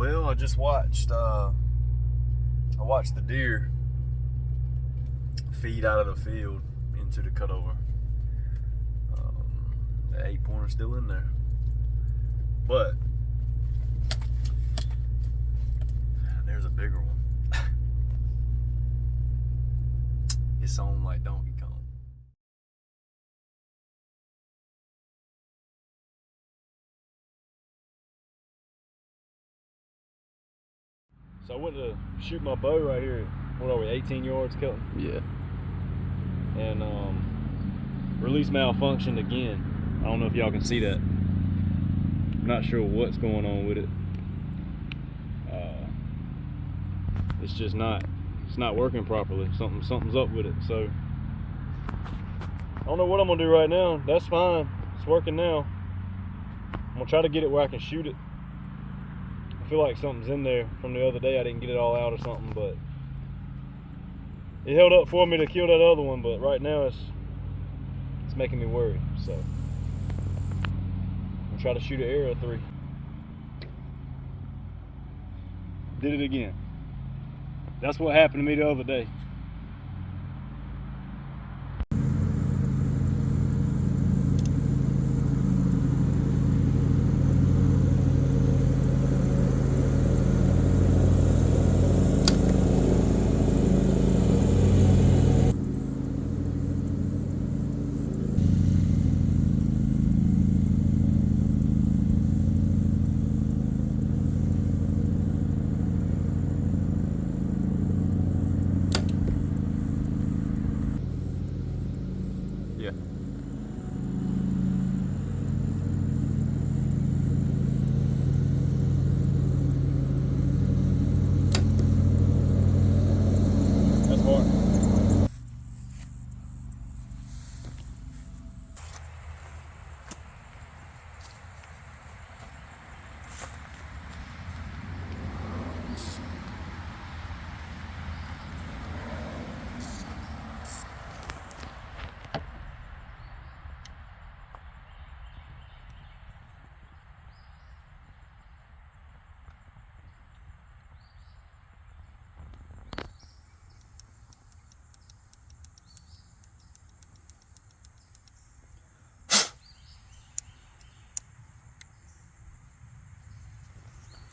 Well, I just watched I watched the deer feed out of the field into the cutover. The 8-pointer's still in there, but there's a bigger one. It's on like Donkey Kong. So I went to shoot my bow right here. What are we, 18 yards, Kelton? Yeah. And release malfunctioned again. I don't know if y'all can see that. I'm not sure what's going on with it. It's just not working properly. Something's up with it. So I don't know what I'm gonna do right now. That's fine. It's working now. I'm gonna try to get it where I can shoot it. I feel like something's in there from the other day. I didn't get it all out or something, but it held up for me to kill that other one. But right now it's making me worried. So I'm gonna try to shoot an arrow 3. Did it again. That's what happened to me the other day. Yeah. That's hard.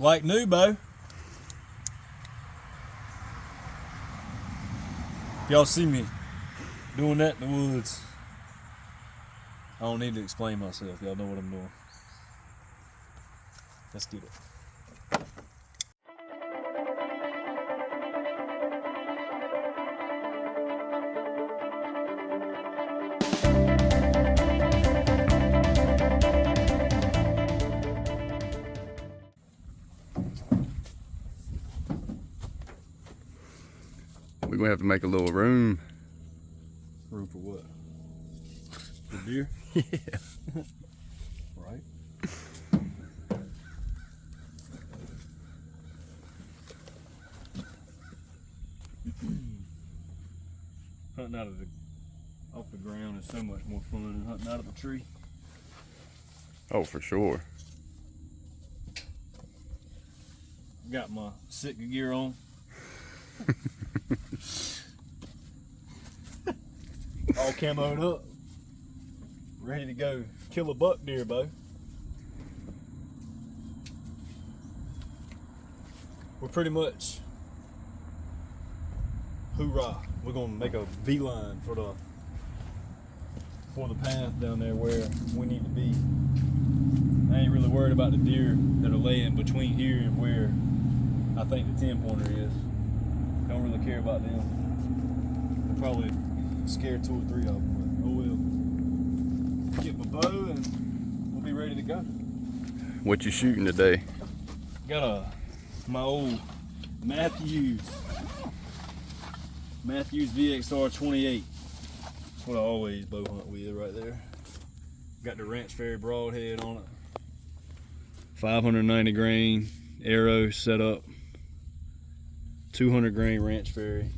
Like new, Bo. If y'all see me doing that in the woods, I don't need to explain myself. Y'all know what I'm doing. Let's get it. We're gonna have to make a little room. Room for what? For deer? Yeah. Right. Hunting off the ground is so much more fun than hunting out of a tree. Oh, for sure. Got my Sitka gear on. All camoed up. Ready to go kill a buck deer, Bo. We're pretty much hoorah. We're gonna make a beeline for the path down there where we need to be. I ain't really worried about the deer that are laying between here and where I think the 10-pointer is. Don't really care about them. They're probably scared 2 or 3 of them, but oh well. Get my bow and we'll be ready to go. What you shooting today? Got my old Matthews VXR 28. That's what I always bow hunt with right there. Got the Ranch Fairy broadhead on it. 590 grain arrow set up. 200 grain Ranch Fairy.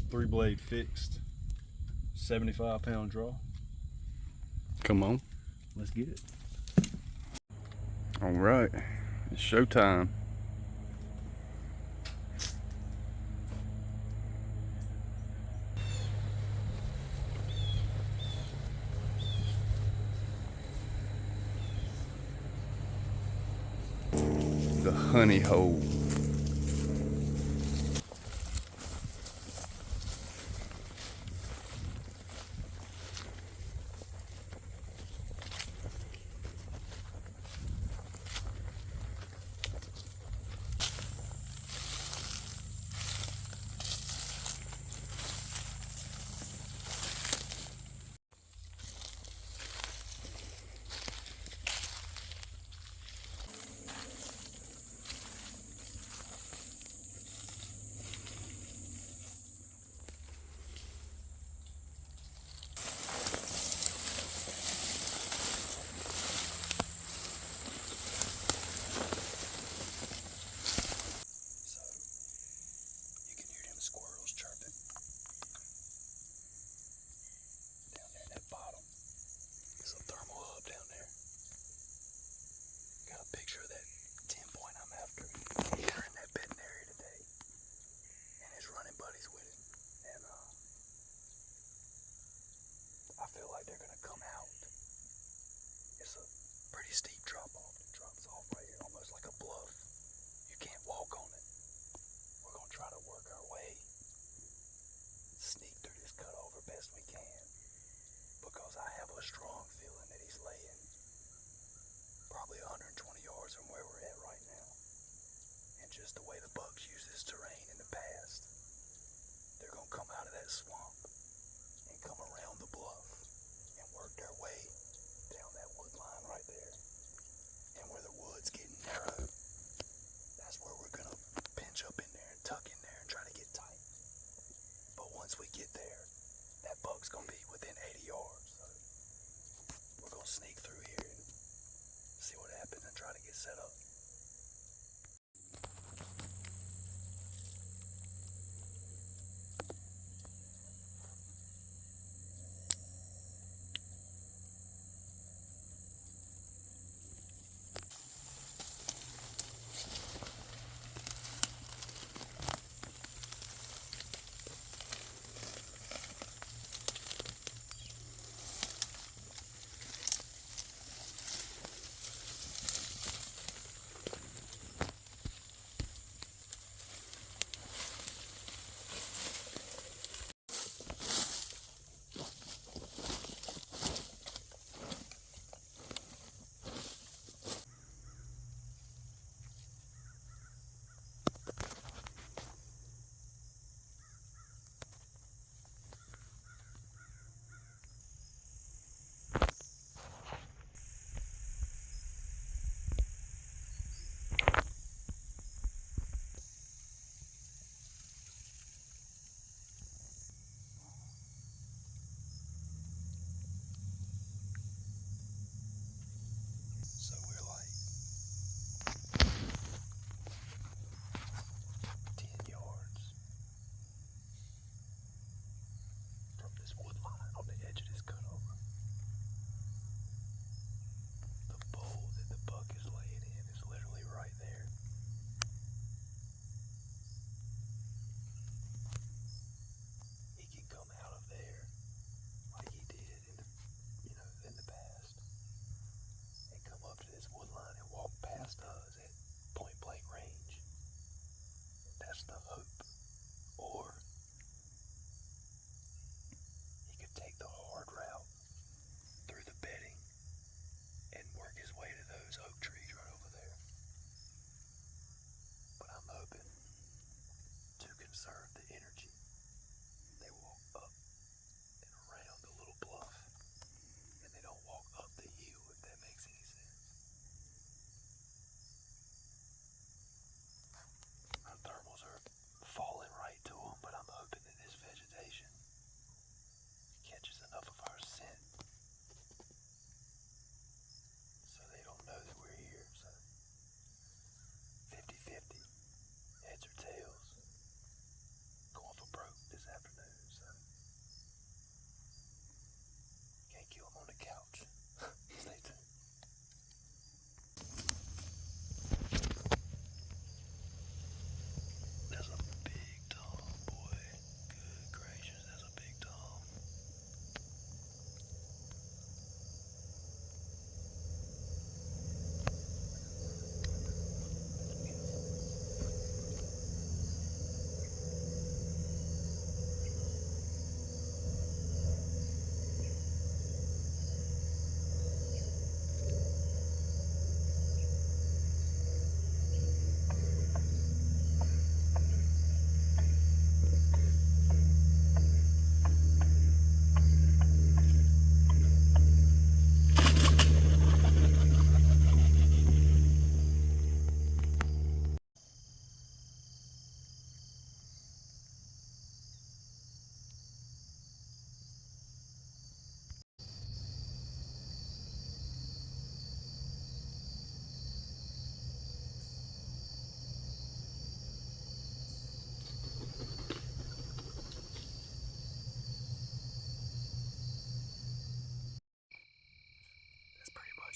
3-blade fixed. 75-pound draw. Come on. Let's get it. All right. It's showtime. The honey hole.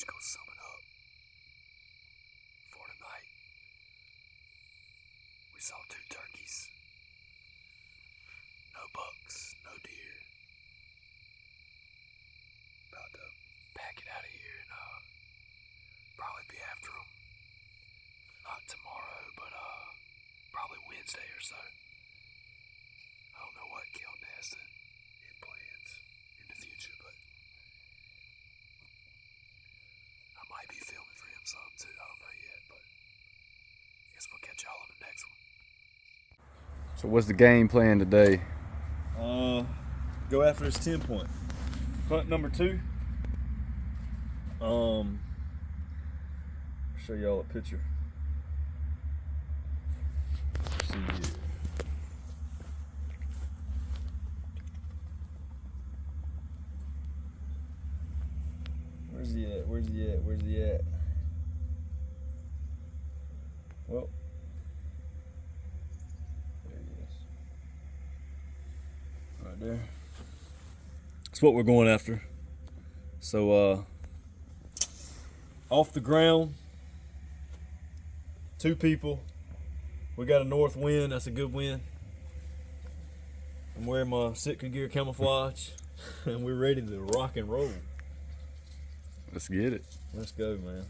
just gonna sum it up. For tonight, we saw 2 turkeys. No bucks, no deer. About to pack it out of here and probably be after them. Not tomorrow, but probably Wednesday or so. I don't know what Kelton has in plans in the future, but I might be filming for him some too. I don't know yet, but I guess we'll catch y'all on the next one. So what's the game plan today? Go after this 10-point. Hunt number 2. Show y'all a picture. See here. Where's he at? Where's he at? Where's he at? Well, there he is. Right there. That's what we're going after. So, off the ground, 2 people. We got a north wind. That's a good wind. I'm wearing my Sitka gear camouflage, and we're ready to rock and roll. Let's get it. Let's go, man.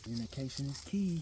Communication is key.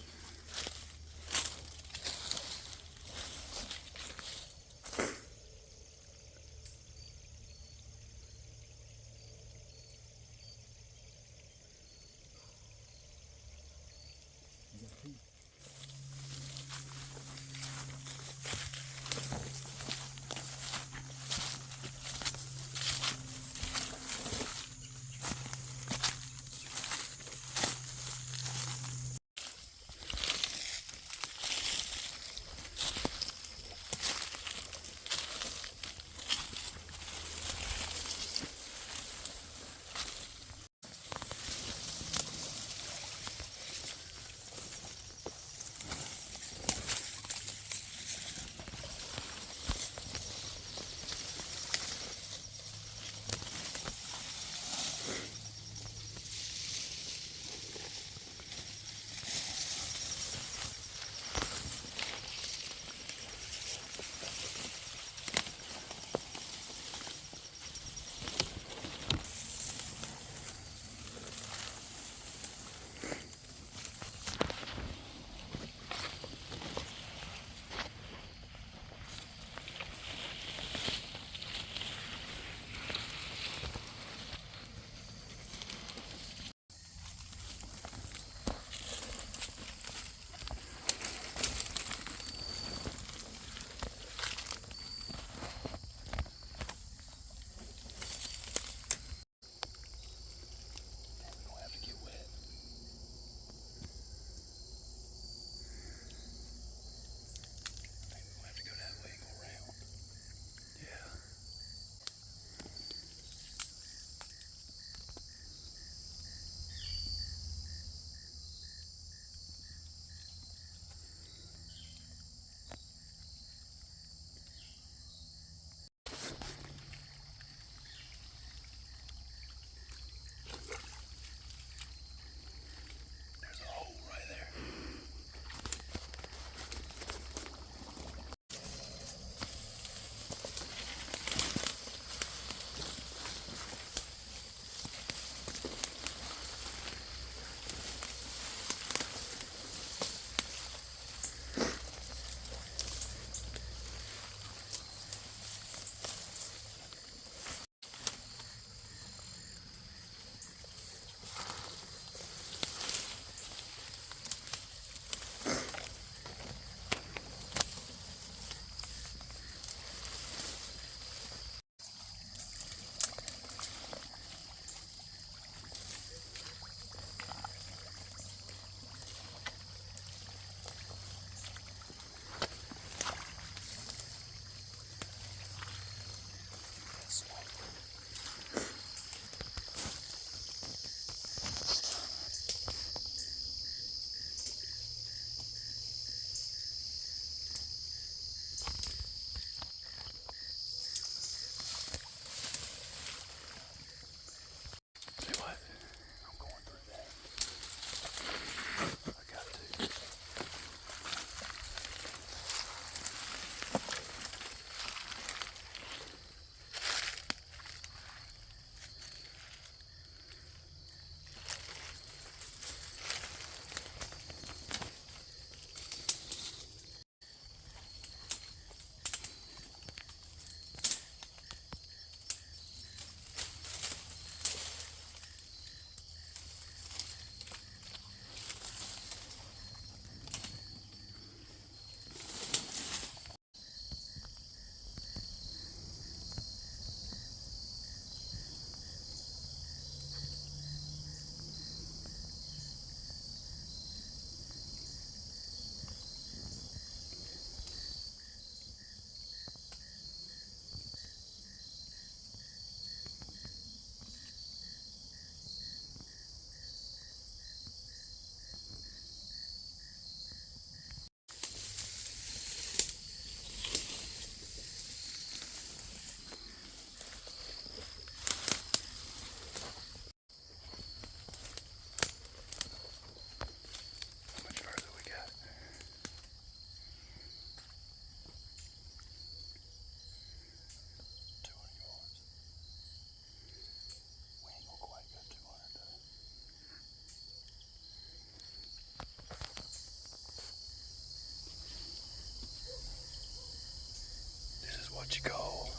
what you call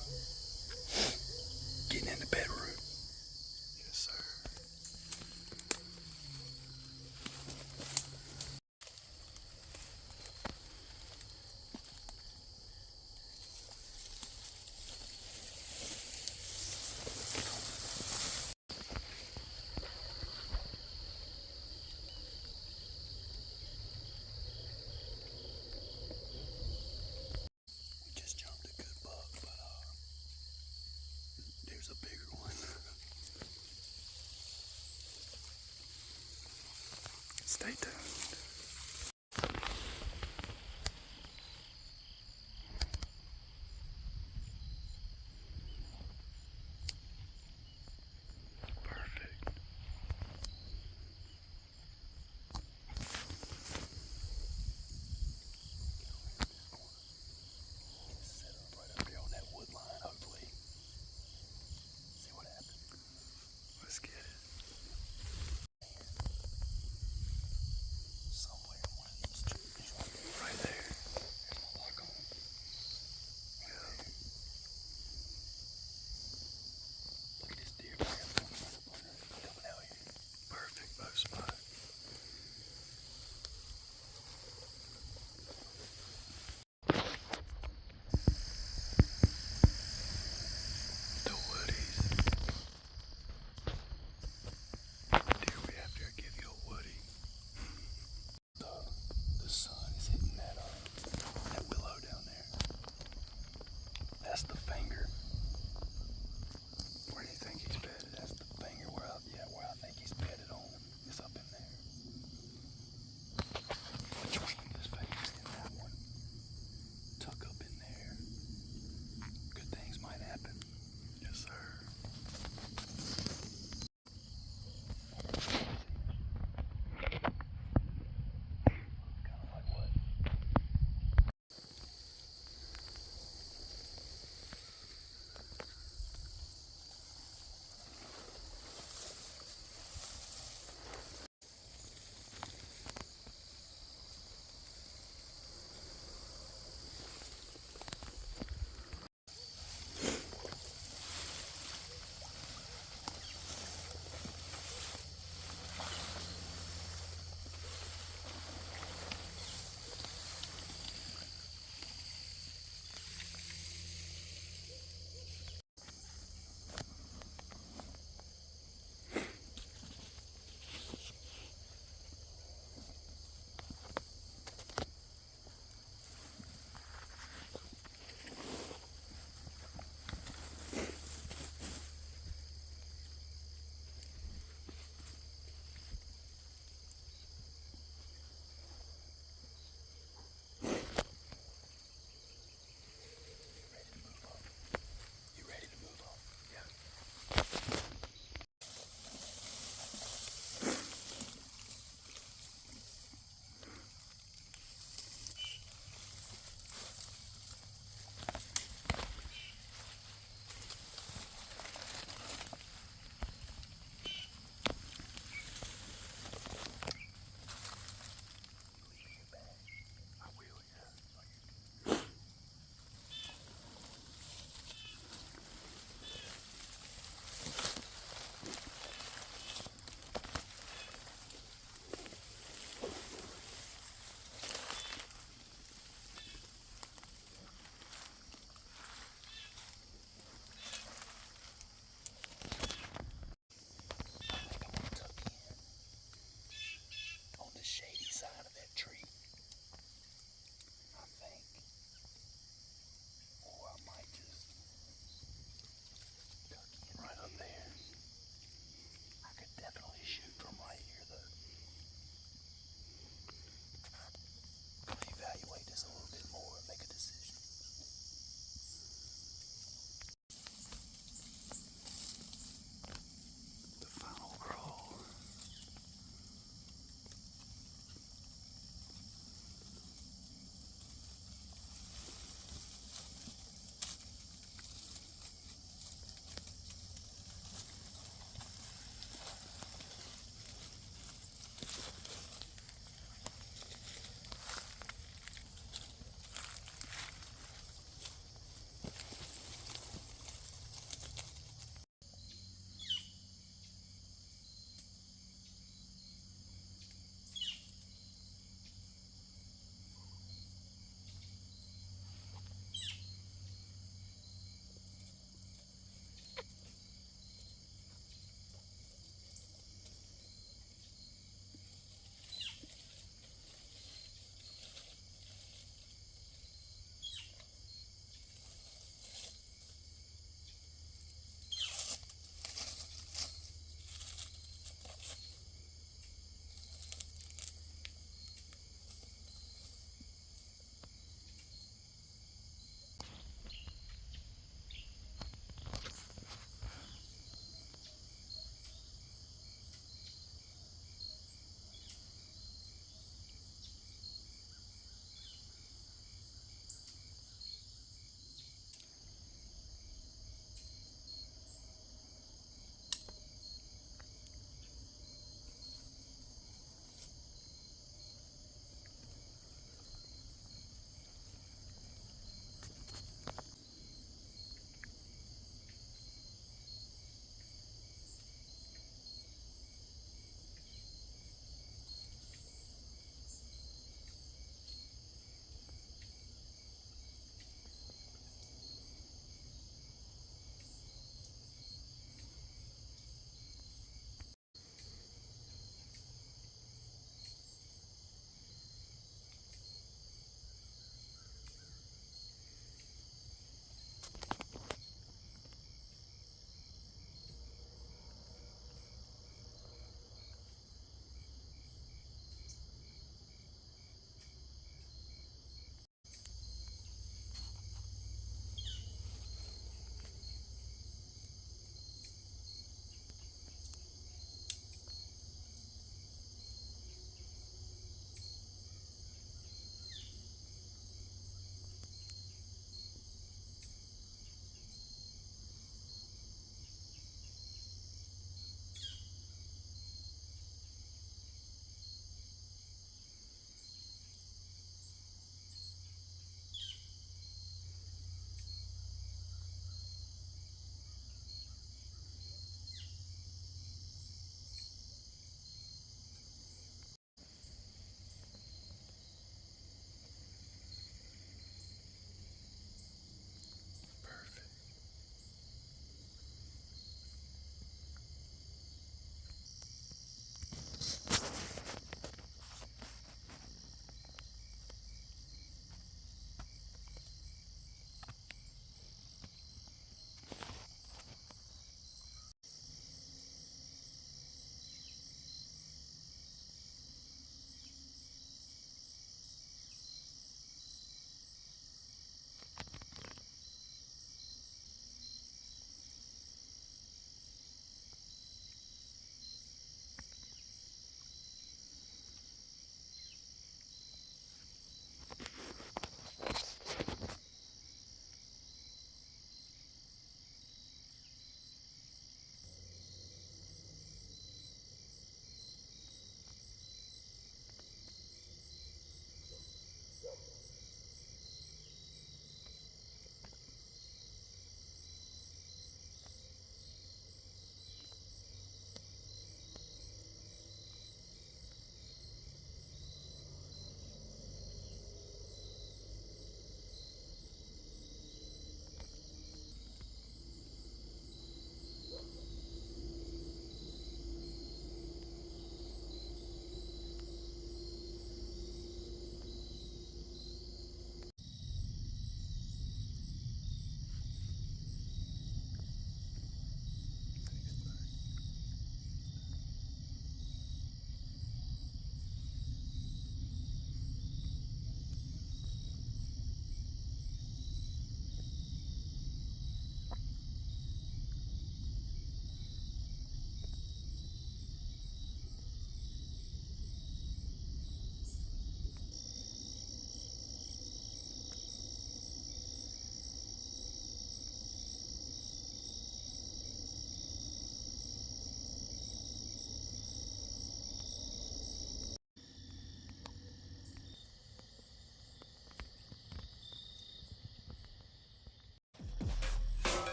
getting in the bedroom. Yes, sir. We just jumped a good buck, but there's a bigger one. Stay tuned. Perfect. Set up right up here on that wood line, hopefully. See what happens. Let's get it.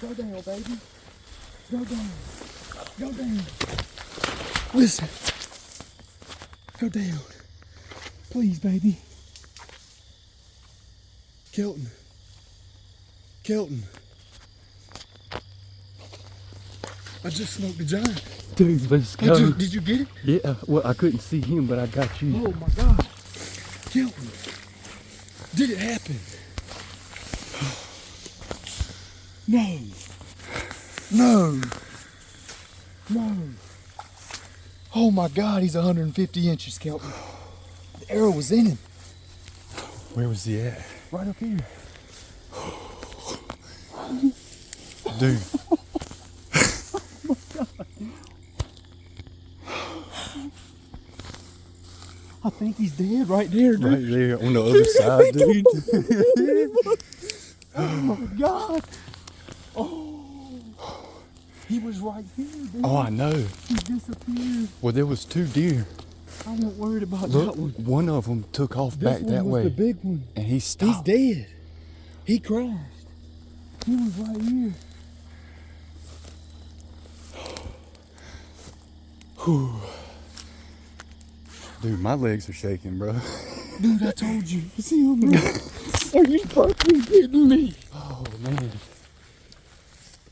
Go down, baby. Go down. Go down. Listen. Go down. Please, baby. Kelton. Kelton. I just smoked a giant. Dude, let's go. Did you get it? Yeah, well, I couldn't see him, but I got you. Oh my God. Kelton. Did it happen? No. No. No. Oh my God, he's 150 inches, Kelton. The arrow was in him. Where was he at? Right up here. Dude. I think he's dead right there, dude. Right there on the other side, dude. Oh my God. Oh. He was right here, dude. Oh, I know. He disappeared. Well, there was 2 deer. I wasn't worried about Look, that one. one of them took off This back one that was way. the big one. And he He's stopped. dead. He crashed. He was right here. Whew. Dude, my legs are shaking, bro. Dude, I told you. See him, man? Are you fucking kidding me? Oh, man.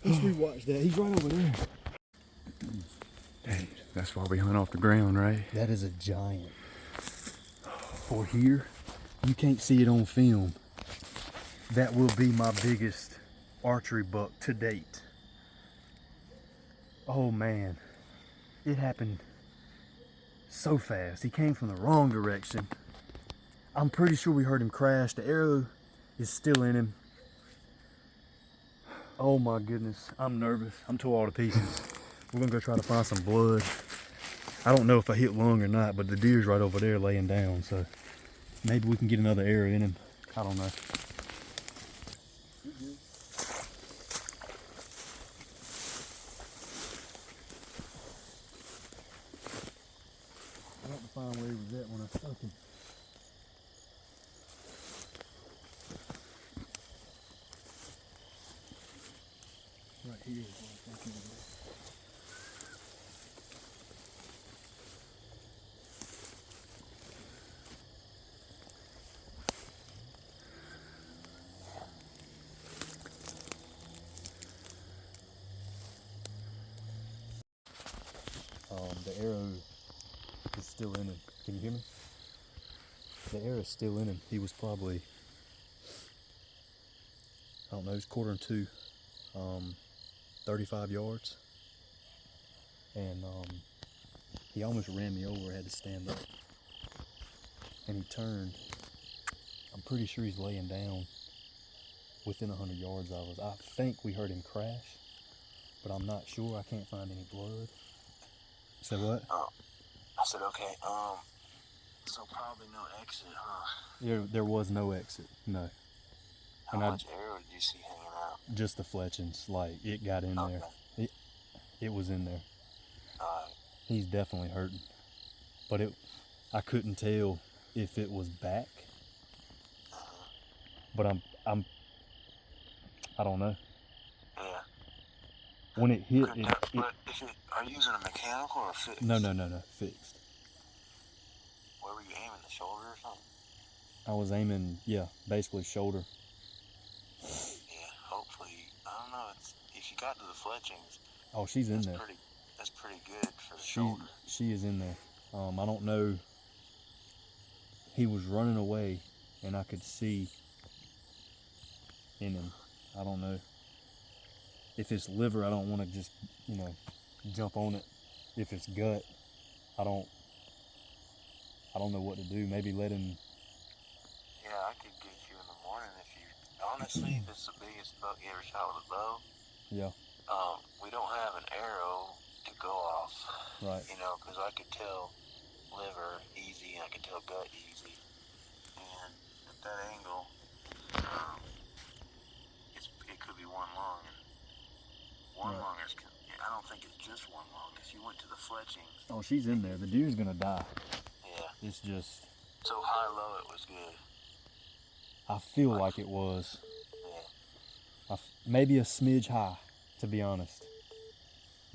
Let's rewatch that. He's right over there. Hey, that's why we hunt off the ground, right? That is a giant. For here, you can't see it on film. That will be my biggest archery buck to date. Oh man, it happened so fast. He came from the wrong direction. I'm pretty sure we heard him crash. The arrow is still in him. Oh my goodness, I'm nervous. I'm tore all to pieces. We're gonna go try to find some blood. I don't know if I hit lung or not, but the deer's right over there laying down, so maybe we can get another arrow in him. I don't know. I have to find where he was at when I stuck him. Right here is where I think he was at. The arrow is still in him. Can you hear me? The arrow is still in him. He was probably, I don't know, he's 1/4 2, 35 yards. And he almost ran me over, I had to stand up. And he turned. I'm pretty sure he's laying down within 100 yards of us. I think we heard him crash, but I'm not sure. I can't find any blood. Say what? I said, okay, so probably no exit, huh? There was no exit, no. How much arrow did you see hanging out? Just the fletchings, like it got in there. It was in there. He's definitely hurting, but I couldn't tell if it was back. But I don't know. Yeah. When it hit, But are you using a mechanical or a fixed? No, fixed. Where were you aiming, the shoulder or something? I was aiming, yeah, basically shoulder. Yeah, hopefully, I don't know, if you got to the fletchings. Oh, she's in there. That's pretty good for the shoulder. She is in there. I don't know. He was running away, and I could see in him. I don't know. If it's liver, I don't want to just, jump on it. If it's gut, I don't know what to do. Maybe let him. Yeah, I could get you in the morning if you. Honestly, this is the biggest buck you ever shot with a bow. Yeah. We don't have an arrow to go off. Right. Because I could tell liver easy and I could tell gut easy. And at that angle, it could be one lung. And one lung is. I don't think it's just one lung. If you went to the fletchings. Oh, she's in there. The deer's gonna die. Yeah. It's just. So high low, it was good. I feel like it was. Yeah. Maybe a smidge high, to be honest.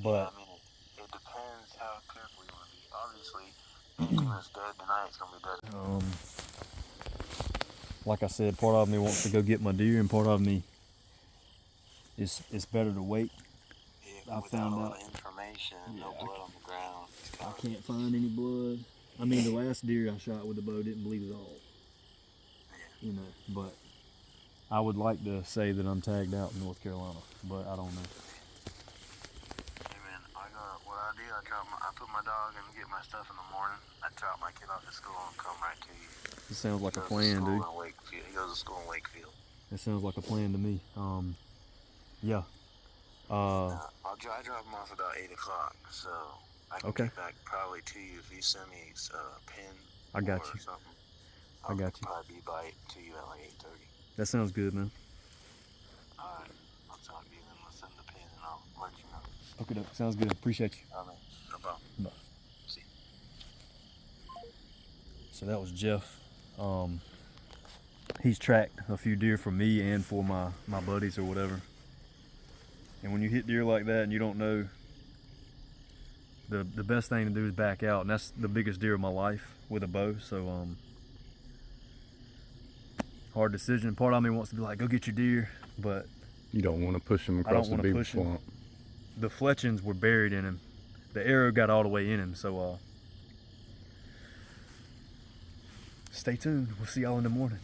But I mean, it depends how careful you want to be. Obviously, anything that's dead tonight is going to be dead. like I said, part of me wants to go get my deer, and part of me it's better to wait. Yeah, I without found a lot out. of information, no blood on the ground. I can't find any blood. I mean, the last deer I shot with the bow didn't bleed at all. You know, but I would like to say that I'm tagged out in North Carolina, but I don't know. Hey man, what I do, I put my dog and get my stuff in the morning. I drop my kid off at school and come right to you. It sounds like a He plan, dude. He goes to school in Wakefield. It sounds like a plan to me. Yeah. I drop him off about 8 o'clock, so I can Okay. get back probably to you if you send me a pin I got or you. something. I got you. Probably be by to you at like 8:30. That sounds good, man. Alright, I'll talk to you then. I'll send the pin and I'll let you know. Okay, sounds good. Appreciate you. I mean, no problem. Bye. See. So that was Jeff. He's tracked a few deer for me and for my buddies or whatever. And when you hit deer like that and you don't know, the best thing to do is back out, and that's the biggest deer of my life with a bow. So hard decision. Part of me wants to be like, go get your deer, but You don't want to push him across the big swamp. The fletchings were buried in him. The arrow got all the way in him, so stay tuned. We'll see y'all in the morning.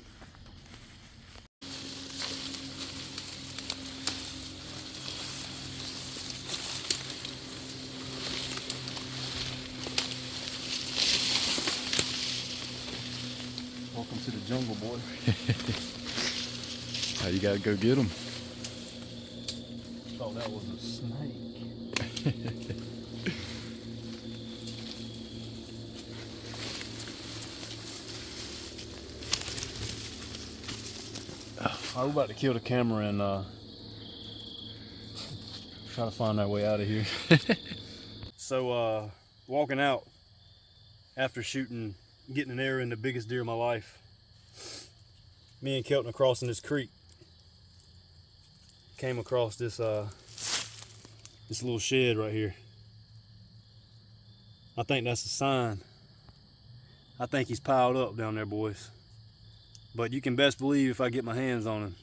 Welcome to the jungle, boy. How you gotta go get him? Thought that was a snake. We're about to kill the camera and try to find our way out of here. So walking out after shooting, getting an arrow in the biggest deer of my life, me and Kelton are crossing this creek. Came across this this little shed right here. I think that's a sign. I think he's piled up down there, boys. But you can best believe if I get my hands on him,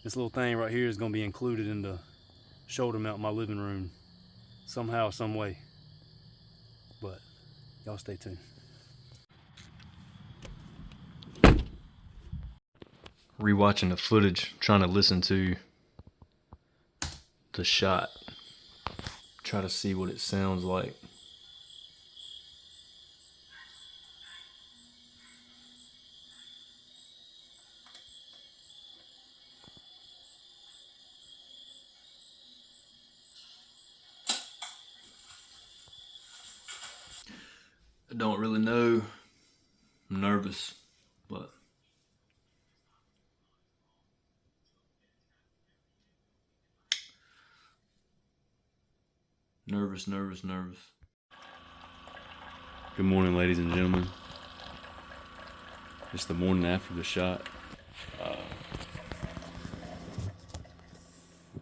this little thing right here is gonna be included in the shoulder mount in my living room somehow, some way. But y'all stay tuned. Rewatching the footage, trying to listen to the shot, try to see what it sounds like. I don't really know. I'm nervous, but nervous. Good morning, ladies and gentlemen. It's the morning after the shot.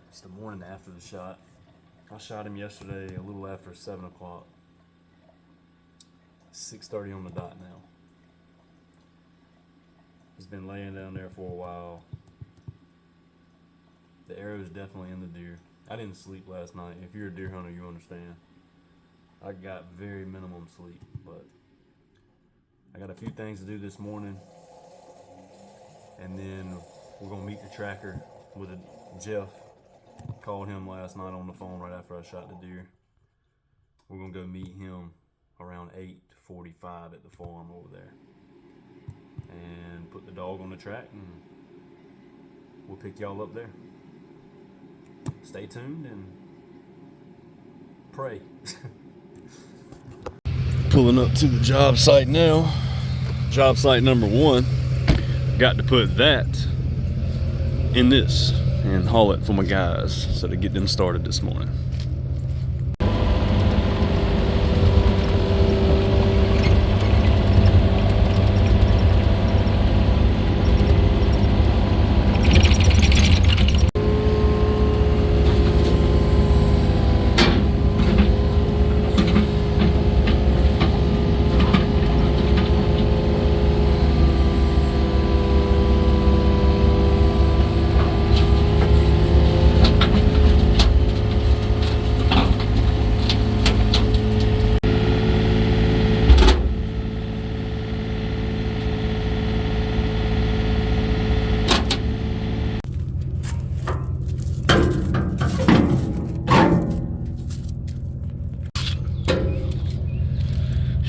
It's the morning after the shot. I shot him yesterday a little after 7 o'clock. 6:30 on the dot now. He's been laying down there for a while. The arrow is definitely in the deer. I didn't sleep last night. If you're a deer hunter, you understand. I got very minimum sleep, but I got a few things to do this morning, and then we're gonna meet the tracker with Jeff. Called him last night on the phone right after I shot the deer. We're gonna go meet him around 8:45 at the farm over there, and put the dog on the track, and we'll pick y'all up there. Stay tuned and pray. Pulling up to the job site now. Job site number 1. Got to put that in this and haul it for my guys so to get them started this morning.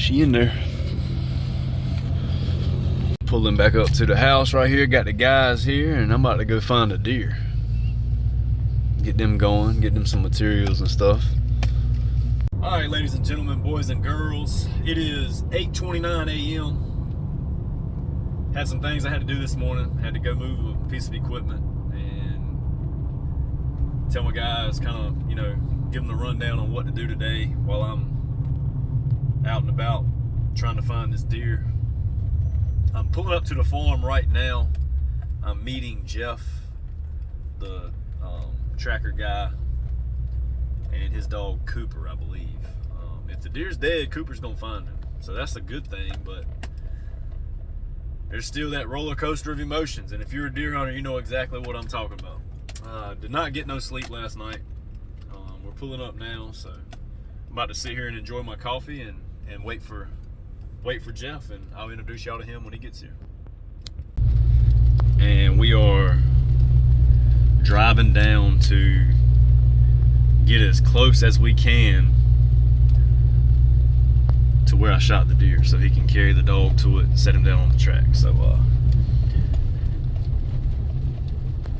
She in there. Pulling back up to the house right here. Got the guys here, and I'm about to go find a deer. Get them going, get them some materials and stuff. All right, ladies and gentlemen, boys and girls, it is 8:29 a.m. Had some things I had to do this morning. Had to go move a piece of equipment and tell my guys, kind of, you know, give them the rundown on what to do today while I'm out and about trying to find this deer. I'm pulling up to the farm right now. I'm meeting Jeff, the tracker guy, and his dog Cooper, I believe. If the deer's dead, Cooper's gonna find him, so that's a good thing. But there's still that roller coaster of emotions, and if you're a deer hunter, you know exactly what I'm talking about. Did not get no sleep last night. We're pulling up now, so I'm about to sit here and enjoy my coffee and wait for Jeff, and I'll introduce y'all to him when he gets here. And we are driving down to get as close as we can to where I shot the deer, so he can carry the dog to it and set him down on the track. So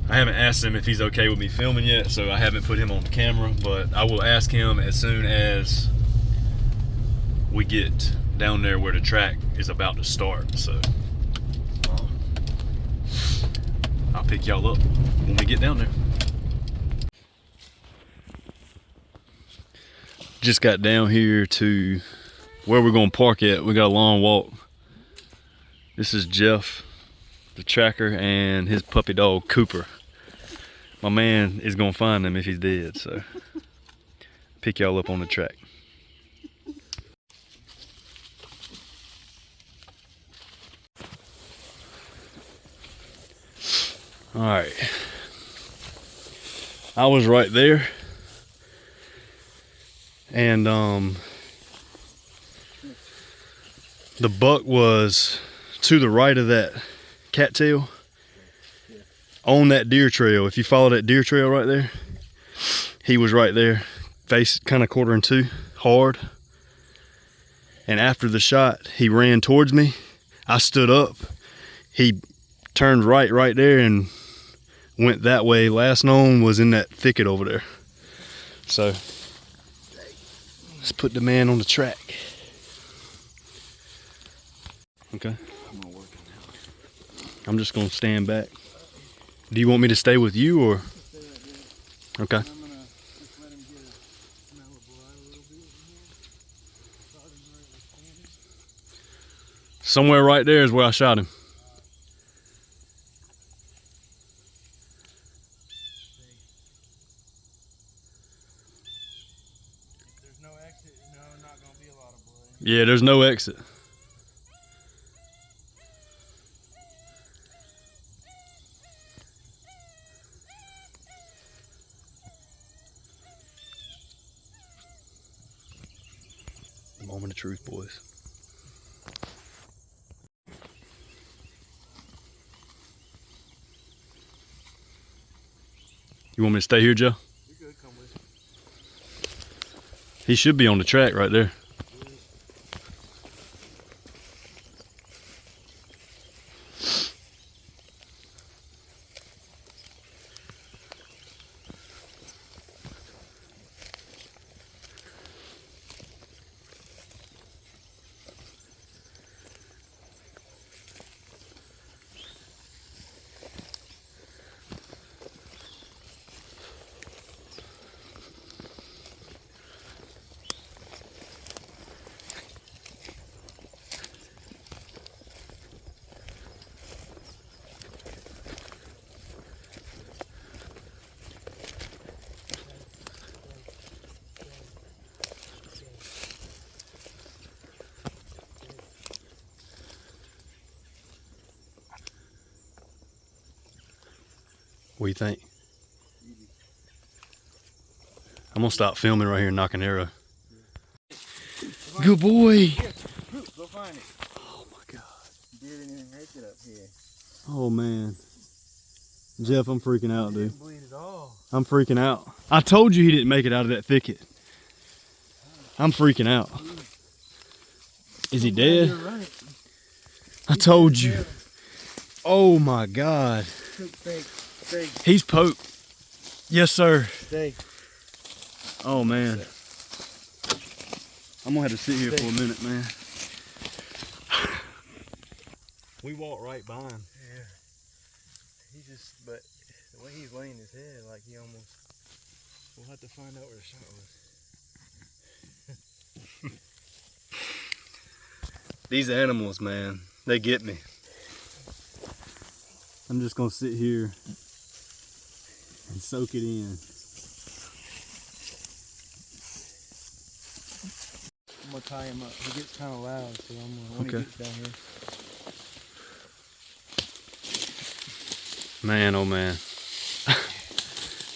I haven't asked him if he's okay with me filming yet, so I haven't put him on the camera, but I will ask him as soon as we get down there where the track is about to start. So I'll pick y'all up when we get down there. Just got down here to where we're gonna park at. We got a long walk. This is Jeff, the tracker, and his puppy dog Cooper. My man is gonna find him if he's dead, so pick y'all up on the track. All right, I was right there, and the buck was to the right of that cattail on that deer trail. If you follow that deer trail right there, he was right there, face kind of quarter in two, hard. And after the shot, he ran towards me. I stood up. He turned right there and went that way. Last known was in that thicket over there. So let's put the man on the track. Okay. I'm just gonna stand back. Do you want me to stay with you, or? Okay. I'm gonna just let him get a smell of blood a little bit in here. Somewhere right there is where I shot him. There's no exit, no, not gonna be a lot of blood. Yeah, there's no exit. Moment of truth, boys. You want me to stay here, Joe? You good, come with me. He should be on the track right there. What do you think? I'm gonna stop filming right here and knock an arrow. Good boy. Go find it. Oh my God. Deer didn't even make it up here. Oh man. Jeff, I'm freaking out, dude. Didn't bleed at all. I'm freaking out. I told you he didn't make it out of that thicket. I'm freaking out. Is he dead? You're right. I told you. Oh my God. Steak. He's poked. Yes, sir. Steak. Oh man. I'm gonna have to sit here for a minute, man. We walked right by him. Yeah. But the way he's laying his head, like he almost. We'll have to find out where the shot was. These animals, man, they get me. I'm just gonna sit here and soak it in. I'm gonna tie him up. He gets kind of loud, so I'm gonna when he gets down here. Man, oh man.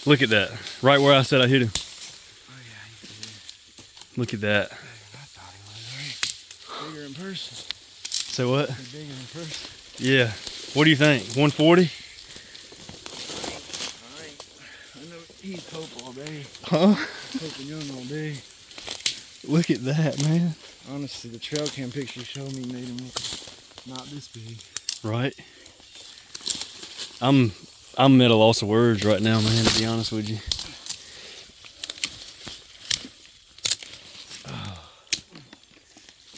Look at that. Right where I said I hit him. Oh yeah, he did. Look at that. I thought he was bigger in person. So what? He's bigger in person. Yeah. What do you think? 140? I know he's pope all day. Huh? Pope and young all day. Look at that, man. Honestly, the trail cam picture you showed me made him look not this big. Right? I'm at a loss of words right now, man, to be honest with you.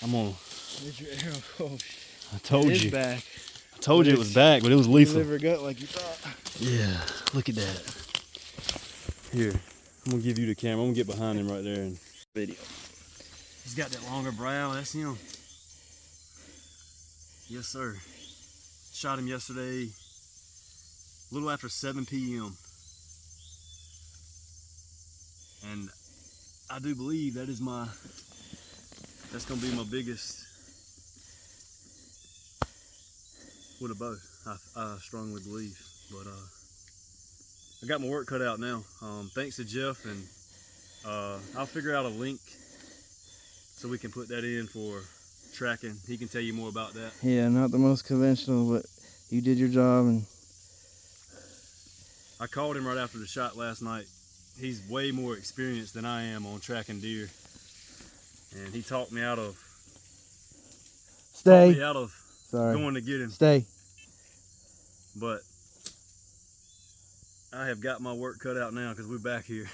I'm on. Where's your arrow? Oh, I told it is you. back. I told you it was back, but it was lethal. Liver gut like you thought. Yeah, look at that. Here, I'm gonna give you the camera. I'm gonna get behind him right there and video. He's got that longer brow. That's him. Yes, sir. Shot him yesterday, a little after 7 p.m. And I do believe that's gonna be my biggest with a bow. I strongly believe. But I got my work cut out now. Thanks to Jeff, and I'll figure out a link so we can put that in for tracking. He can tell you more about that. Yeah, not the most conventional, but you did your job. And I called him right after the shot last night. He's way more experienced than I am on tracking deer, and he talked me out of going to get him. Stay. But I have got my work cut out now because we're back here.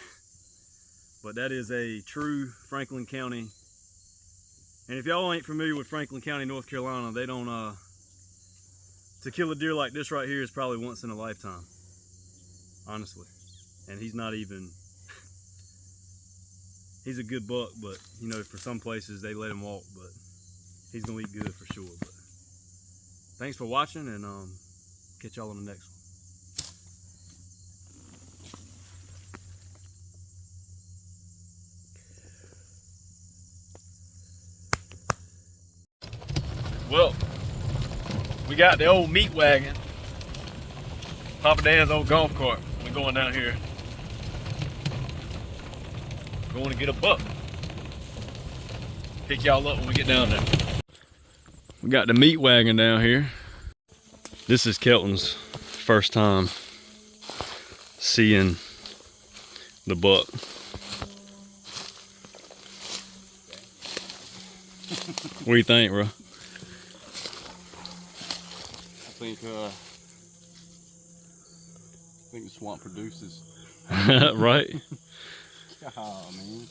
But that is a true Franklin County. And if y'all ain't familiar with Franklin County, North Carolina, they don't, to kill a deer like this right here is probably once in a lifetime, honestly. And he's not even, he's a good buck, but you know, for some places they let him walk, but he's gonna eat good for sure. But thanks for watching, and catch y'all on the next one. Well, we got the old meat wagon, Papa Dan's old golf cart. We're going down here. Going to get a buck. Pick y'all up when we get down there. We got the meat wagon down here. This is Kelton's first time seeing the buck. What do you think, bro? I think the swamp produces. Right? Oh, man.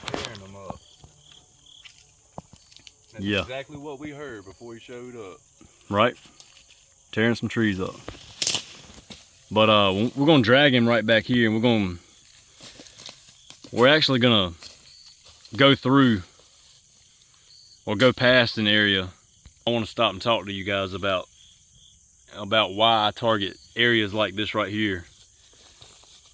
Tearing them up. That's Yeah. exactly what we heard before he showed up. Right? Tearing some trees up. But we're gonna drag him right back here, and we're actually gonna go through or go past an area. I want to stop and talk to you guys about why I target areas like this right here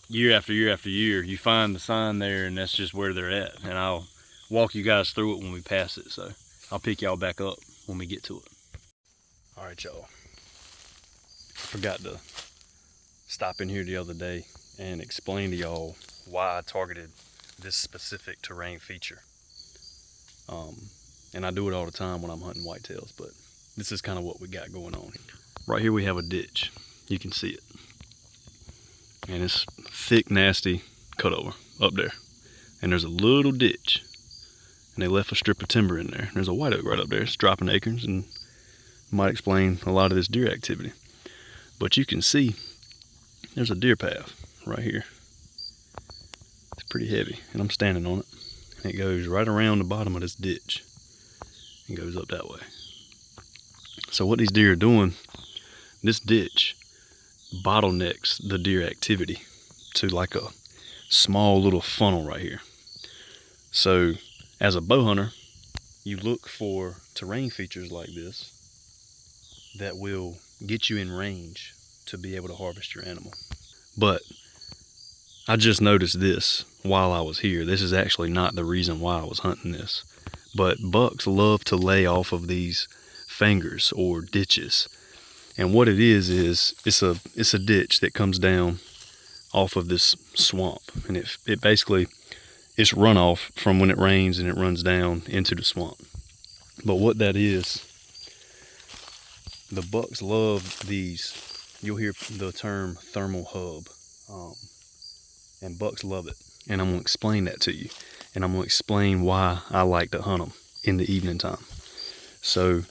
year after year after year. You find the sign there, and that's just where they're at, and I'll walk you guys through it when we pass it. So I'll pick y'all back up when we get to it. All right, y'all, I forgot to stop in here the other day and explain to y'all why I targeted this specific terrain feature. And I do it all the time when I'm hunting whitetails, but this is kind of what we got going on. Right here we have a ditch. You can see it. And it's thick, nasty cutover up there. And there's a little ditch. And they left a strip of timber in there. There's a white oak right up there. It's dropping acorns and might explain a lot of this deer activity. But you can see there's a deer path right here. It's pretty heavy, and I'm standing on it. And it goes right around the bottom of this ditch and goes up that way. So what these deer are doing, this ditch bottlenecks the deer activity to like a small little funnel right here. So as a bow hunter, you look for terrain features like this that will get you in range to be able to harvest your animal. But I just noticed this while I was here. This is actually not the reason why I was hunting this, but bucks love to lay off of these fingers or ditches. And what it is it's a ditch that comes down off of this swamp, and it basically, it's runoff from when it rains and it runs down into the swamp. But what that is, the bucks love these. You'll hear the term thermal hub, and bucks love it. And I'm gonna explain that to you, and I'm gonna explain why I like to hunt them in the evening time. So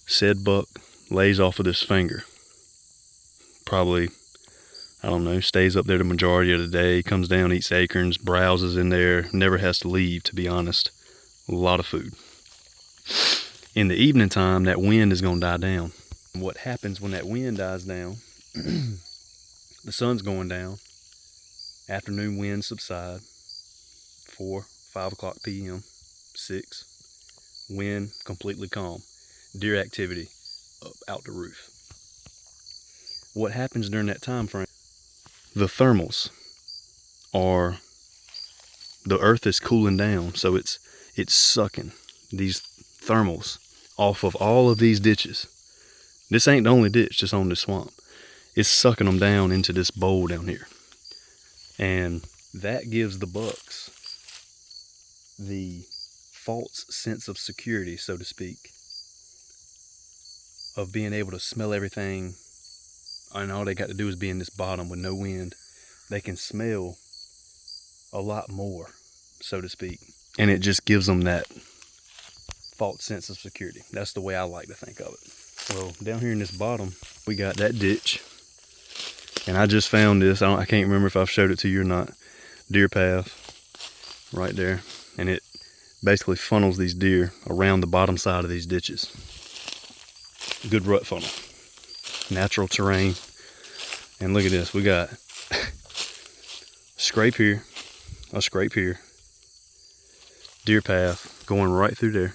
said buck lays off of this finger, probably, I don't know, stays up there the majority of the day, comes down, eats acorns, browses in there, never has to leave, to be honest. A lot of food. In the evening time, that wind is going to die down. What happens when that wind dies down, the sun's going down, afternoon winds subside, 4, 5 o'clock p.m., 6, wind completely calm, deer activity up out the roof. What happens during that time frame? The thermals are, the earth is cooling down, so it's sucking these thermals off of all of these ditches. This ain't the only ditch just on this swamp. It's sucking them down into this bowl down here. And that gives the bucks the false sense of security, so to speak, of being able to smell everything, and all they got to do is be in this bottom with no wind. They can smell a lot more, so to speak, and it just gives them that false sense of security. That's the way I like to think of it. Well, down here in this bottom, we got that ditch, and I just found this. I can't remember if I've showed it to you or not. Deer path right there, and it basically funnels these deer around the bottom side of these ditches. Good rut funnel, natural terrain. And look at this, we got scrape here, a scrape here, deer path going right through there,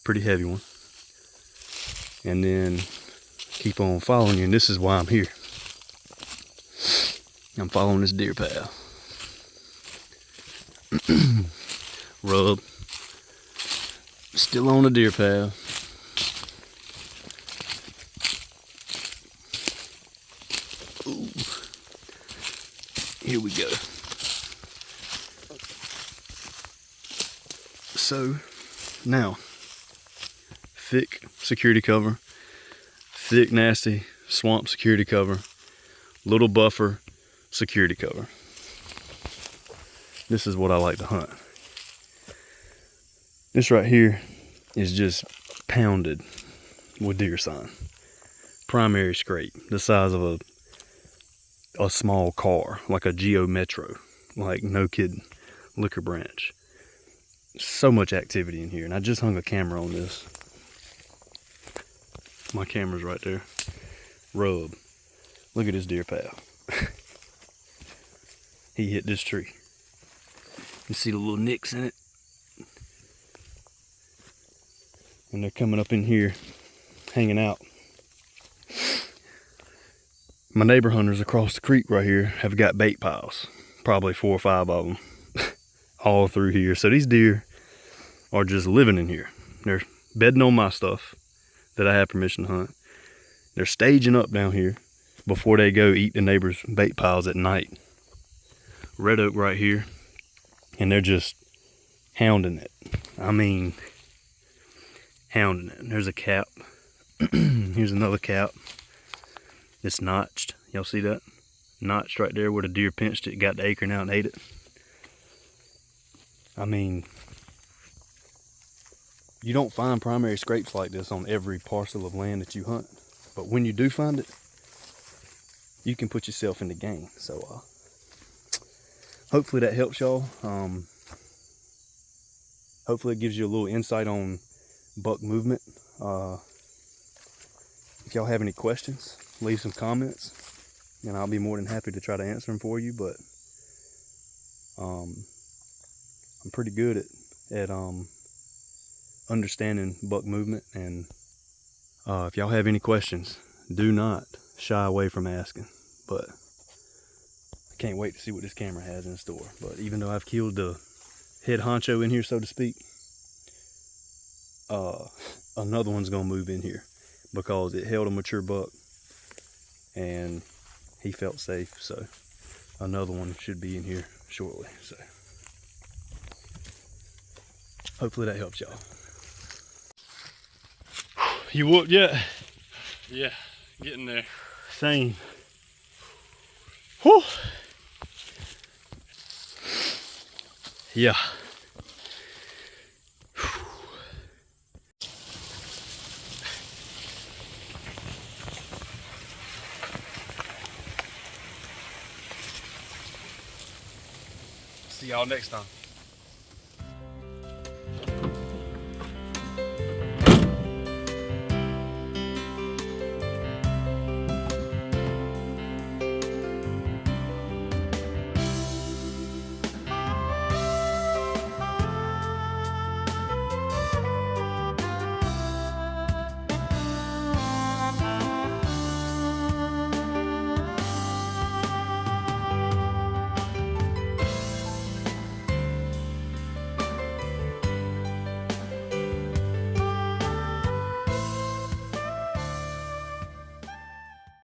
pretty heavy one, and then keep on following you. And this is why I'm here. I'm following this deer path. Rub, still on the deer path. Ooh. Here we go. So now, thick security cover, thick nasty swamp security cover, little buffer security cover. This is what I like to hunt. This right here is just pounded with deer sign. Primary scrape, the size of a small car, like a Geo Metro, like no kidding, liquor branch. So much activity in here, and I just hung a camera on this. My camera's right there. Rub. Look at this deer path. He hit this tree. You see the little nicks in it? And they're coming up in here, hanging out. My neighbor hunters across the creek right here have got bait piles, probably 4 or 5 of them, all through here. So these deer are just living in here. They're bedding on my stuff that I have permission to hunt. They're staging up down here before they go eat the neighbor's bait piles at night. Red oak right here, and they're just hounding it. I mean, hounding it. There's a cap. Here's another cap. It's notched. Y'all see that? notch right there where the deer pinched it, got the acorn out and ate it. I mean, you don't find primary scrapes like this on every parcel of land that you hunt, but when you do find it, you can put yourself in the game. So hopefully that helps y'all. Hopefully it gives you a little insight on buck movement. If y'all have any questions, leave some comments and I'll be more than happy to try to answer them for you. But I'm pretty good at understanding buck movement, and if y'all have any questions, do not shy away from asking. But I can't wait to see what this camera has in store. But even though I've killed the head honcho in here, so to speak, another one's gonna move in here because it held a mature buck and he felt safe. So another one should be in here shortly. So hopefully that helps y'all. You whooped yet? Yeah, getting there. Same. Whew. Yeah. See y'all next time.